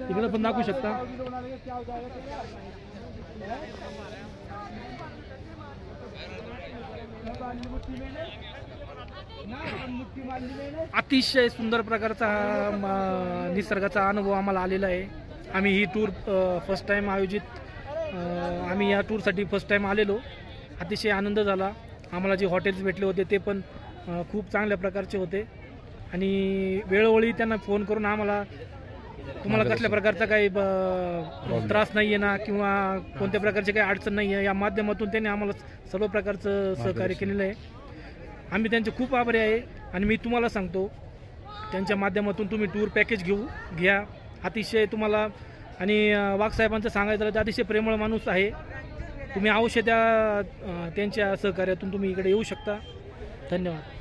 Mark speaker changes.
Speaker 1: इकडे पण दाखवू शकता। अतिशय सुंदर प्रकारचा निसर्गाचा अनुभव आम्हाला आलेला आहे। आम्ही ही टूर फर्स्ट टाइम आम्ही या टूरसाठी फर्स्ट टाइम आलेलो। अतिशय आनंद झाला। आम्हाला जे हॉटेल्स भेटले होते ते पण खूप चांगल्या प्रकारचे होते आणि वेळोवेळी त्यांना फोन करून आम्हाला तुम्हाला कसल्या प्रकारचा काही त्रास नाही आहे ना किंवा कोणत्या प्रकारची काही अडचण नाही आहे या माध्यमातून त्यांनी आम्हाला सर्व प्रकारचं सहकार्य केलेलं आहे। आम्ही त्यांचे खूप आभारी आहे आणि मी तुम्हाला सांगतो त्यांच्या माध्यमातून तुम्ही टूर पॅकेज घ्या। अतिशय तुम्हाला आणि वाघसाहेबांचं सांगायचं झालं तर अतिशय प्रेमळ माणूस आहे। तुम्ही अवश्य त्यांच्या सहकार्यातून तुम्ही इकडे येऊ शकता। धन्यवाद।